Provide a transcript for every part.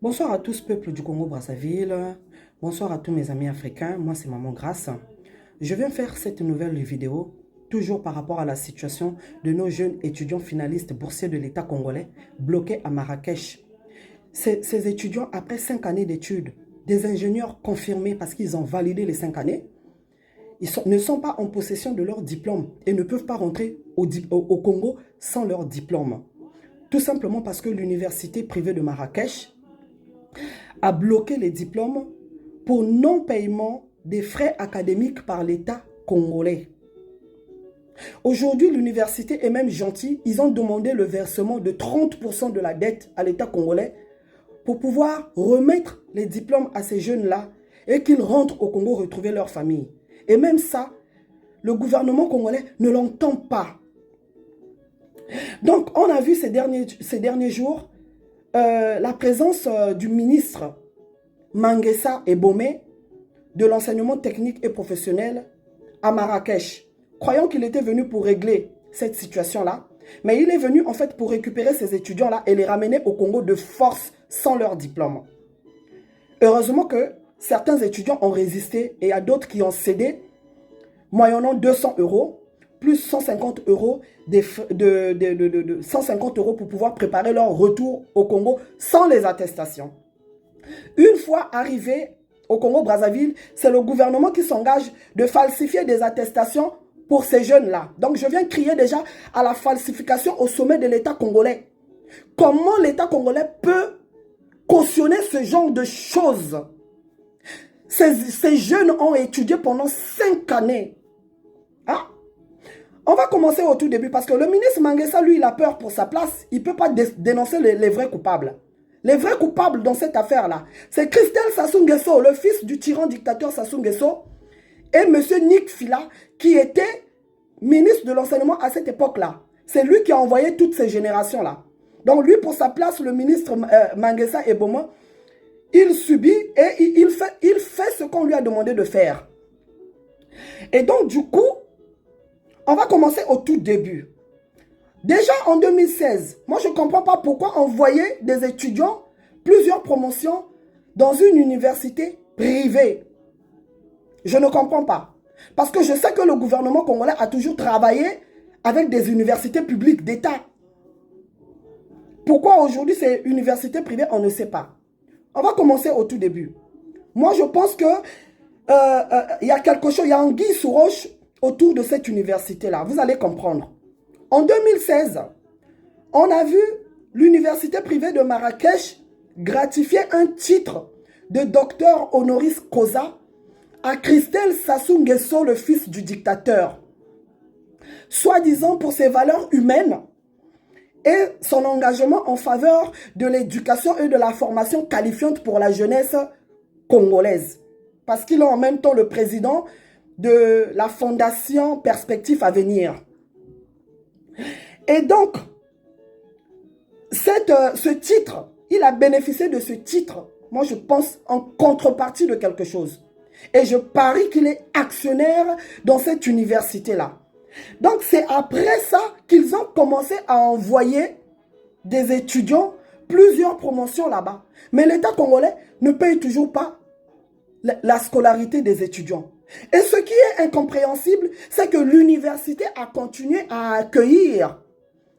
Bonsoir à tous, peuple du Congo-Brazzaville. Bonsoir à tous mes amis africains. Moi, c'est Maman Grace. Je viens faire cette nouvelle vidéo, toujours par rapport à la situation de nos jeunes étudiants finalistes boursiers de l'État congolais bloqués à Marrakech. Ces étudiants, après 5 années d'études, des ingénieurs confirmés parce qu'ils ont validé les 5 années, ne sont pas en possession de leur diplôme et ne peuvent pas rentrer au Congo sans leur diplôme. Tout simplement parce que l'université privée de Marrakech a bloqué les diplômes pour non-paiement des frais académiques par l'État congolais. Aujourd'hui, l'université est même gentille. Ils ont demandé le versement de 30% de la dette à l'État congolais pour pouvoir remettre les diplômes à ces jeunes-là et qu'ils rentrent au Congo retrouver leur famille. Et même ça, le gouvernement congolais ne l'entend pas. Donc, on a vu ces derniers jours la présence du ministre Manguessa Ebomé de l'enseignement technique et professionnel à Marrakech, croyant qu'il était venu pour régler cette situation-là. Mais il est venu en fait pour récupérer ces étudiants-là et les ramener au Congo de force sans leur diplôme. Heureusement que certains étudiants ont résisté et il y a d'autres qui ont cédé, moyennant 200 € plus 150 €, 150 € pour pouvoir préparer leur retour au Congo sans les attestations. Une fois arrivés au Congo-Brazzaville, c'est le gouvernement qui s'engage de falsifier des attestations pour ces jeunes-là. Donc je viens crier déjà à la falsification au sommet de l'État congolais. Comment l'État congolais peut cautionner ce genre de choses? Ces jeunes ont étudié pendant 5 années. Hein? On va commencer au tout début parce que le ministre Manguessa, lui, il a peur pour sa place. Il ne peut pas dénoncer les vrais coupables. Les vrais coupables dans cette affaire-là, c'est Christelle Sassou Nguesso, le fils du tyran dictateur Sassou Nguesso, et M. Nick Fila, qui était ministre de l'enseignement à cette époque-là. C'est lui qui a envoyé toutes ces générations-là. Donc lui, pour sa place, le ministre Manguessa Eboma, il subit et il fait ce qu'on lui a demandé de faire. Et donc, du coup, on va commencer au tout début. Déjà en 2016, moi je ne comprends pas pourquoi envoyer des étudiants, plusieurs promotions dans une université privée. Je ne comprends pas. Parce que je sais que le gouvernement congolais a toujours travaillé avec des universités publiques d'État. Pourquoi aujourd'hui c'est université privée, on ne sait pas. On va commencer au tout début. Moi je pense que y a quelque chose, il y a anguille sous roche autour de cette université-là. Vous allez comprendre. En 2016, on a vu l'université privée de Marrakech gratifier un titre de docteur honoris causa à Christelle Sassou Nguesso, le fils du dictateur, soi-disant pour ses valeurs humaines et son engagement en faveur de l'éducation et de la formation qualifiante pour la jeunesse congolaise. Parce qu'il est en même temps le président de la fondation Perspective Avenir. Et donc, ce titre, il a bénéficié de ce titre, moi je pense, en contrepartie de quelque chose. Et je parie qu'il est actionnaire dans cette université-là. Donc c'est après ça qu'ils ont commencé à envoyer des étudiants, plusieurs promotions là-bas. Mais l'État congolais ne paye toujours pas la scolarité des étudiants. Et ce qui est incompréhensible, c'est que l'université a continué à accueillir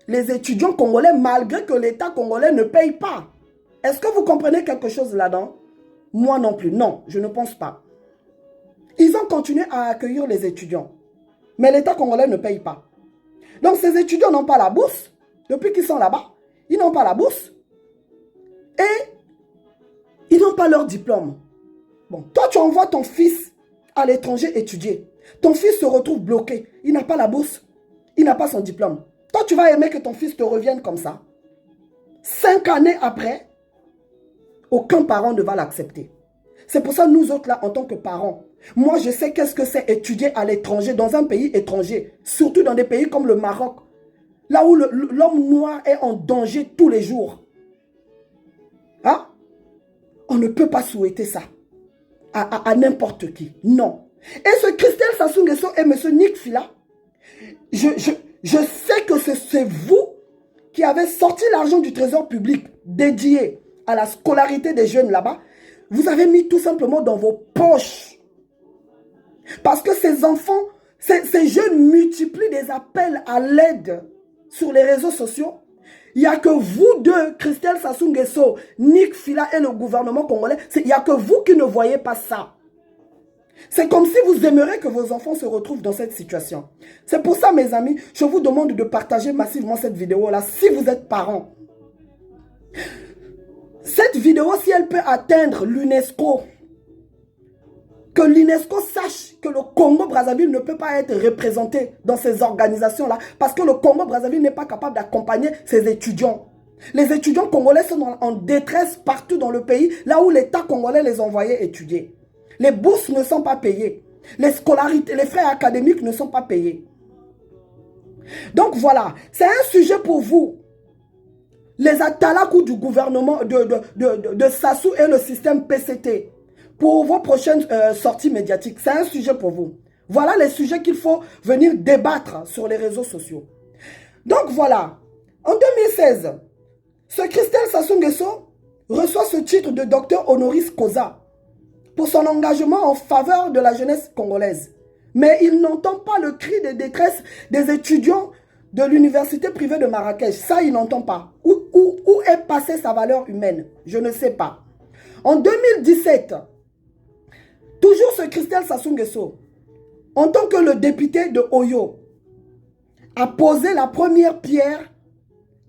les étudiants congolais malgré que l'État congolais ne paye pas. Est-ce que vous comprenez quelque chose là-dedans? Moi non plus. Non, je ne pense pas. Ils ont continué à accueillir les étudiants. Mais l'État congolais ne paye pas. Donc ces étudiants n'ont pas la bourse. Depuis qu'ils sont là-bas, ils n'ont pas la bourse. Et ils n'ont pas leur diplôme. Bon, toi tu envoies ton fils à l'étranger étudier. Ton fils se retrouve bloqué. Il n'a pas la bourse. Il n'a pas son diplôme. Toi, tu vas aimer que ton fils te revienne comme ça. 5 années après, aucun parent ne va l'accepter. C'est pour ça, nous autres là, en tant que parents, moi je sais qu'est-ce que c'est étudier à l'étranger, dans un pays étranger, surtout dans des pays comme le Maroc, là où l'homme noir est en danger tous les jours. Hein? On ne peut pas souhaiter ça à n'importe qui. Non. Et ce Christelle Sassou Nguesso et M. Nick Fila, je sais que c'est vous qui avez sorti l'argent du trésor public dédié à la scolarité des jeunes là-bas, vous avez mis tout simplement dans vos poches. Parce que ces enfants, ces jeunes multiplient des appels à l'aide sur les réseaux sociaux. Il n'y a que vous deux, Christelle Sassou Nguesso, Nick Fila et le gouvernement congolais, il n'y a que vous qui ne voyez pas ça. C'est comme si vous aimeriez que vos enfants se retrouvent dans cette situation. C'est pour ça, mes amis, je vous demande de partager massivement cette vidéo-là si vous êtes parents. Cette vidéo, si elle peut atteindre l'UNESCO, que l'UNESCO sache que le Congo-Brazzaville ne peut pas être représenté dans ces organisations-là parce que le Congo-Brazzaville n'est pas capable d'accompagner ses étudiants. Les étudiants congolais sont en détresse partout dans le pays, là où l'État congolais les envoyait étudier. Les bourses ne sont pas payées. Les scolarités, les frais académiques ne sont pas payés. Donc voilà, c'est un sujet pour vous. Les atalakou du gouvernement de Sassou et le système PCT. Pour vos prochaines sorties médiatiques, c'est un sujet pour vous. Voilà les sujets qu'il faut venir débattre sur les réseaux sociaux. Donc voilà, en 2016, ce Christelle Sassou Nguesso reçoit ce titre de docteur honoris causa pour son engagement en faveur de la jeunesse congolaise. Mais il n'entend pas le cri de détresse des étudiants de l'université privée de Marrakech. Ça, il n'entend pas. Où est passée sa valeur humaine? Je ne sais pas. En 2017, toujours ce Christelle Sassou Nguesso, en tant que le député de Oyo, a posé la première pierre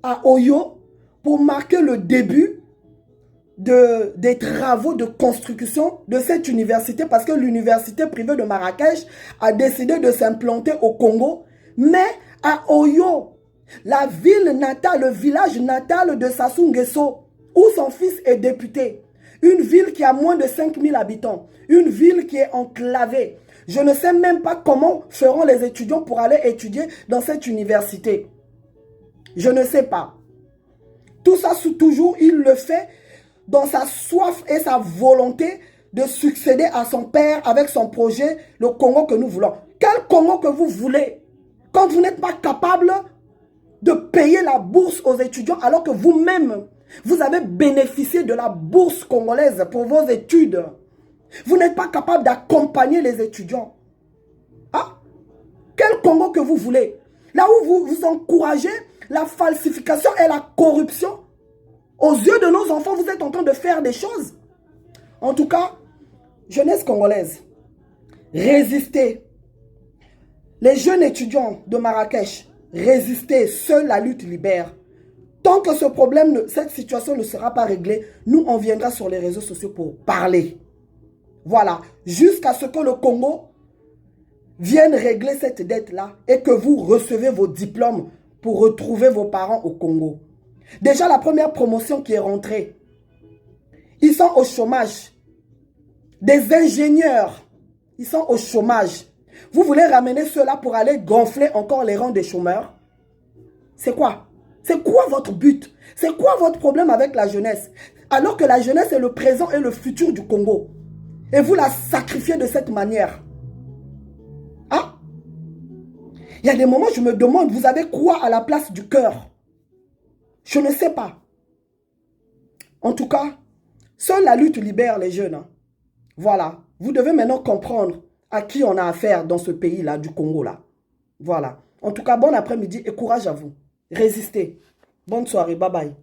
à Oyo pour marquer le début des travaux de construction de cette université parce que l'université privée de Marrakech a décidé de s'implanter au Congo, mais à Oyo, la ville natale, le village natal de Sassou Nguesso, où son fils est député. Une ville qui a moins de 5000 habitants. Une ville qui est enclavée. Je ne sais même pas comment feront les étudiants pour aller étudier dans cette université. Je ne sais pas. Tout ça, toujours, il le fait dans sa soif et sa volonté de succéder à son père avec son projet, le Congo que nous voulons. Quel Congo que vous voulez? Quand vous n'êtes pas capable de payer la bourse aux étudiants alors que vous-même, vous avez bénéficié de la bourse congolaise pour vos études. Vous n'êtes pas capable d'accompagner les étudiants. Ah? Quel Congo que vous voulez? Là où vous encouragez la falsification et la corruption, aux yeux de nos enfants, vous êtes en train de faire des choses. En tout cas, jeunesse congolaise, résistez. Les jeunes étudiants de Marrakech, résistez. Seule la lutte libère. Tant que ce problème, cette situation ne sera pas réglée, nous, on viendra sur les réseaux sociaux pour parler. Voilà. Jusqu'à ce que le Congo vienne régler cette dette-là et que vous recevez vos diplômes pour retrouver vos parents au Congo. Déjà, la première promotion qui est rentrée, ils sont au chômage. Des ingénieurs, ils sont au chômage. Vous voulez ramener ceux-là pour aller gonfler encore les rangs des chômeurs? C'est quoi? C'est quoi votre but? C'est quoi votre problème avec la jeunesse? Alors que la jeunesse est le présent et le futur du Congo. Et vous la sacrifiez de cette manière. Ah? Il y a des moments où je me demande, vous avez quoi à la place du cœur? Je ne sais pas. En tout cas, seule la lutte libère les jeunes. Hein. Voilà. Vous devez maintenant comprendre à qui on a affaire dans ce pays-là, du Congo-là. Voilà. En tout cas, bon après-midi et courage à vous. Résistez. Bonne soirée. Bye bye.